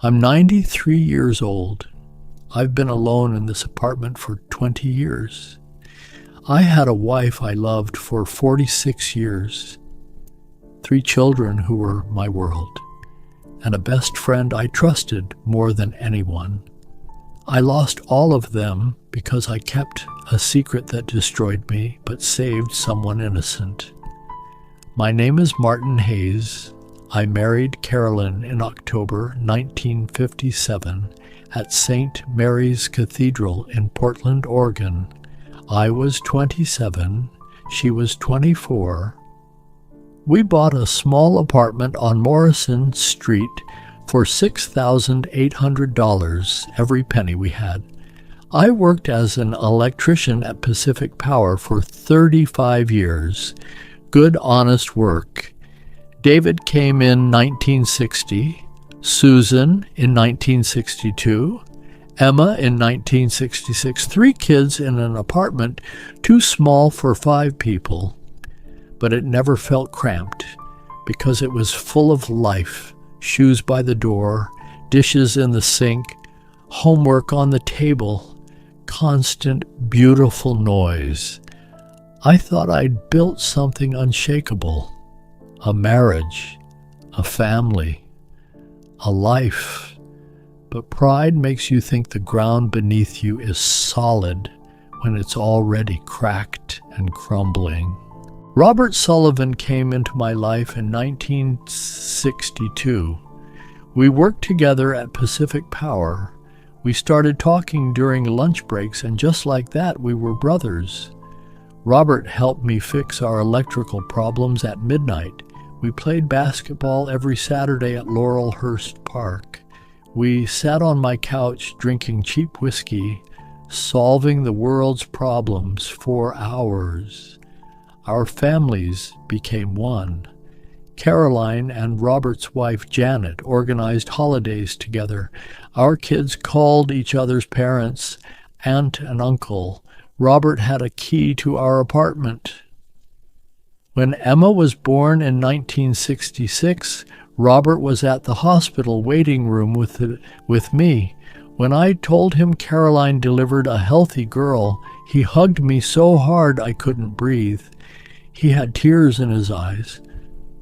I'm 93 years old. I've been alone in this apartment for 20 years. I had a wife I loved for 46 years, 3 children who were my world, and a best friend I trusted more than anyone. I lost all of them because I kept a secret that destroyed me but saved someone innocent. My name is Martin Hayes. I married Carolyn in October 1957 at St. Mary's Cathedral in Portland, Oregon. I was 27, she was 24. We bought a small apartment on Morrison Street for $6,800, every penny we had. I worked as an electrician at Pacific Power for 35 years. Good, honest work. David came in 1960, Susan in 1962, Emma in 1966, 3 kids in an apartment too small for 5 people. But it never felt cramped because it was full of life. Shoes by the door, dishes in the sink, homework on the table, constant, beautiful noise. I thought I'd built something unshakable, a marriage, a family, a life. But pride makes you think the ground beneath you is solid when it's already cracked and crumbling. Robert Sullivan came into my life in 1962. We worked together at Pacific Power. We started talking during lunch breaks, and just like that, we were brothers. Robert helped me fix our electrical problems at midnight. We played basketball every Saturday at Laurelhurst Park. We sat on my couch drinking cheap whiskey, solving the world's problems for hours. Our families became one. Caroline and Robert's wife Janet organized holidays together. Our kids called each other's parents aunt and uncle. Robert had a key to our apartment. When Emma was born in 1966, Robert was at the hospital waiting room with me. When I told him Caroline delivered a healthy girl, he hugged me so hard I couldn't breathe. He had tears in his eyes.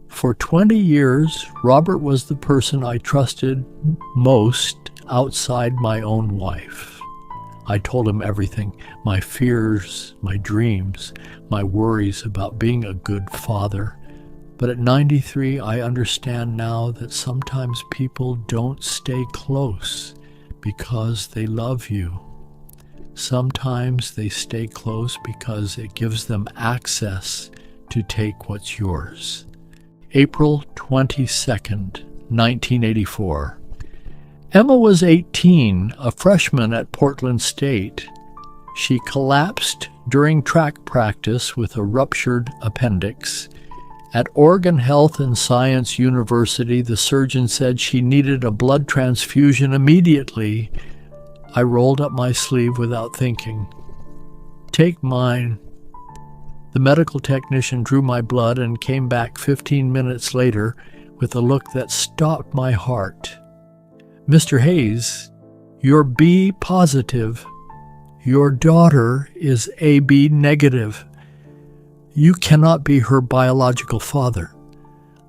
For 20 years, Robert was the person I trusted most outside my own wife. I told him everything, my fears, my dreams, my worries about being a good father. But at 93, I understand now that sometimes people don't stay close because they love you. Sometimes they stay close because it gives them access to take what's yours. April 22nd, 1984. Emma was 18, a freshman at Portland State. She collapsed during track practice with a ruptured appendix. At Oregon Health and Science University, the surgeon said she needed a blood transfusion immediately. I rolled up my sleeve without thinking. "Take mine." The medical technician drew my blood and came back 15 minutes later with a look that stopped my heart. "Mr. Hayes, you're B positive. Your daughter is AB negative. You cannot be her biological father."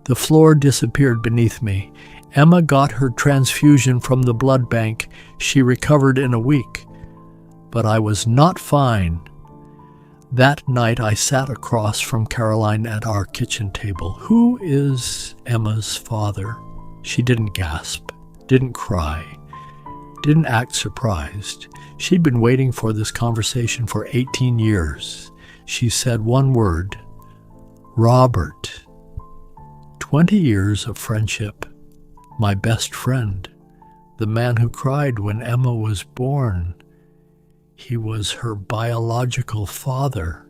The floor disappeared beneath me. Emma got her transfusion from the blood bank. She recovered in a week. But I was not fine. That night I sat across from Caroline at our kitchen table. "Who is Emma's father?" She didn't gasp, didn't cry, didn't act surprised. She'd been waiting for this conversation for 18 years. She said one word, "Robert." 20 years of friendship. My best friend. The man who cried when Emma was born. He was her biological father.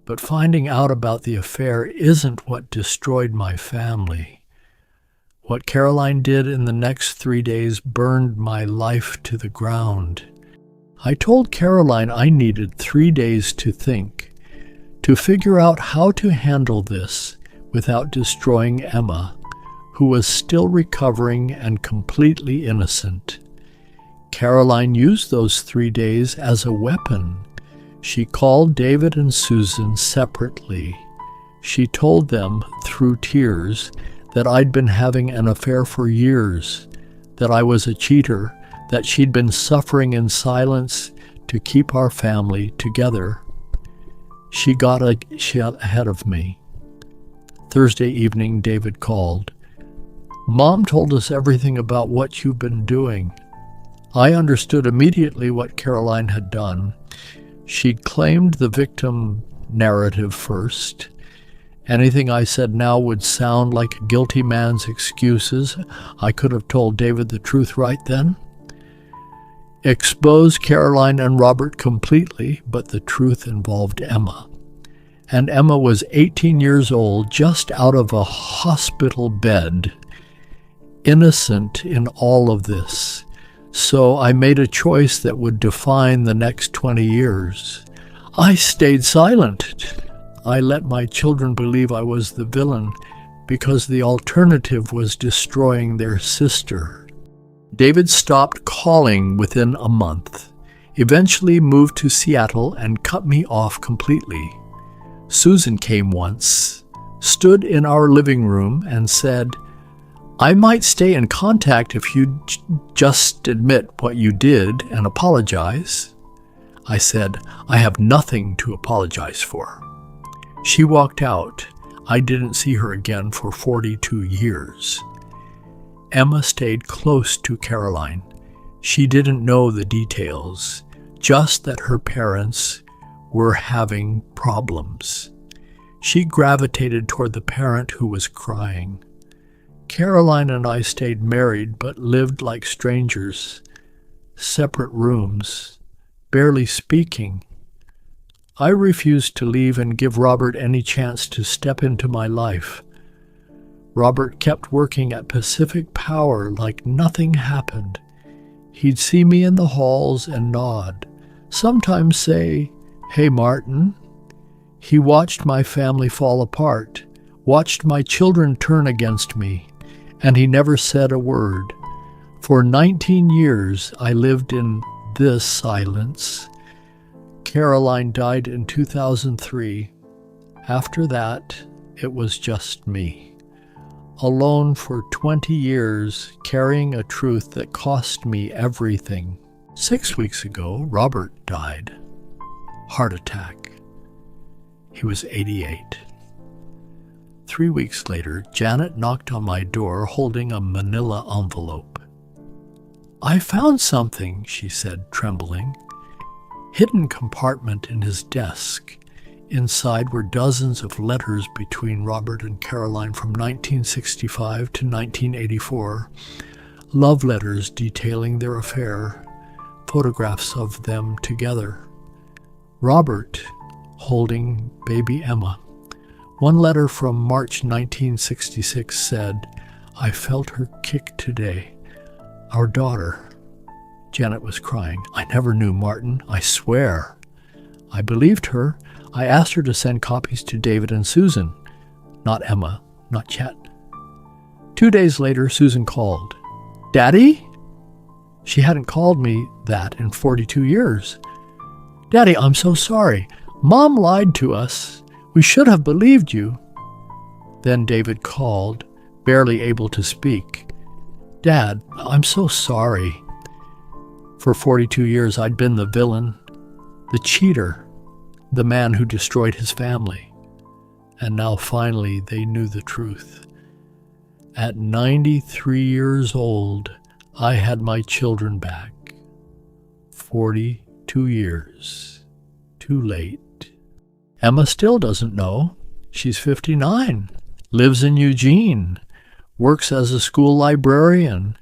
But finding out about the affair isn't what destroyed my family. What Caroline did in the next 3 days burned my life to the ground. I told Caroline I needed 3 days to think, to figure out how to handle this without destroying Emma, who was still recovering and completely innocent. Caroline used those 3 days as a weapon. She called David and Susan separately. She told them, through tears, that I'd been having an affair for years, that I was a cheater, that she'd been suffering in silence to keep our family together. She got ahead of me. Thursday evening, David called. "Mom told us everything about what you've been doing." I understood immediately what Caroline had done. She'd claimed the victim narrative first. Anything I said now would sound like a guilty man's excuses. I could have told David the truth right then. Exposed Caroline and Robert completely, but the truth involved Emma. And Emma was 18 years old, just out of a hospital bed, innocent in all of this. So I made a choice that would define the next 20 years. I stayed silent. I let my children believe I was the villain because the alternative was destroying their sister. David stopped calling within a month, eventually moved to Seattle and cut me off completely. Susan came once, stood in our living room and said, "I might stay in contact if you just admit what you did and apologize." I said, "I have nothing to apologize for." She walked out. I didn't see her again for 42 years. Emma stayed close to Caroline. She didn't know the details, just that her parents were having problems. She gravitated toward the parent who was crying. Caroline and I stayed married but lived like strangers, separate rooms, barely speaking. I refused to leave and give Robert any chance to step into my life. Robert kept working at Pacific Power like nothing happened. He'd see me in the halls and nod, sometimes say, "Hey, Martin." He watched my family fall apart, watched my children turn against me, and he never said a word. For 19 years, I lived in this silence. Caroline died in 2003. After that, it was just me. Alone for 20 years, carrying a truth that cost me everything. 6 weeks ago, Robert died. Heart attack. He was 88. 3 weeks later, Janet knocked on my door holding a manila envelope. "I found something," she said, trembling. Hidden compartment in his desk. Inside were dozens of letters between Robert and Caroline from 1965 to 1984. Love letters detailing their affair. Photographs of them together. Robert holding baby Emma. One letter from March 1966 said, "I felt her kick today. Our daughter." Janet was crying. "I never knew Martin, I swear." I believed her. I asked her to send copies to David and Susan. Not Emma, not Chet. 2 days later, Susan called. "Daddy?" She hadn't called me that in 42 years. "Daddy, I'm so sorry. Mom lied to us. We should have believed you." Then David called, barely able to speak. "Dad, I'm so sorry." For 42 years, I'd been the villain, the cheater, the man who destroyed his family. And now finally they knew the truth. At 93 years old, I had my children back. 42 years. Too late. Emma still doesn't know. She's 59, lives in Eugene, works as a school librarian.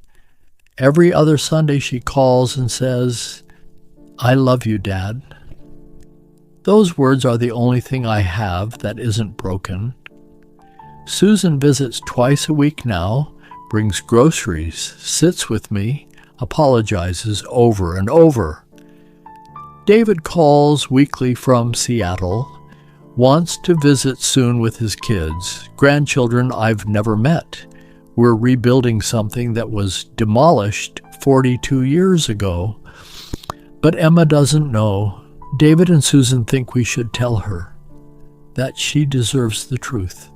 Every other Sunday she calls and says, "I love you, Dad." Those words are the only thing I have that isn't broken. Susan visits twice a week now, brings groceries, sits with me, apologizes over and over. David calls weekly from Seattle, wants to visit soon with his kids, grandchildren I've never met. We're rebuilding something that was demolished 42 years ago. But Emma doesn't know. David and Susan think we should tell her that she deserves the truth.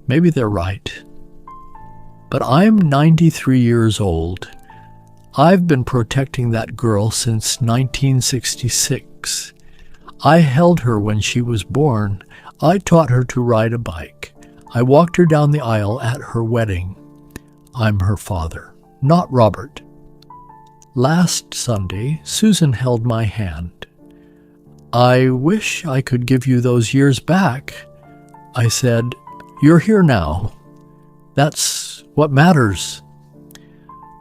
Maybe they're right. But I'm 93 years old. I've been protecting that girl since 1966. I held her when she was born. I taught her to ride a bike. I walked her down the aisle at her wedding. I'm her father, not Robert. Last Sunday, Susan held my hand. I wish I could give you those years back. I said, you're here now. That's what matters.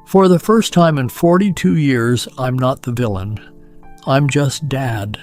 For the first time in 42 years, I'm not the villain. I'm just Dad.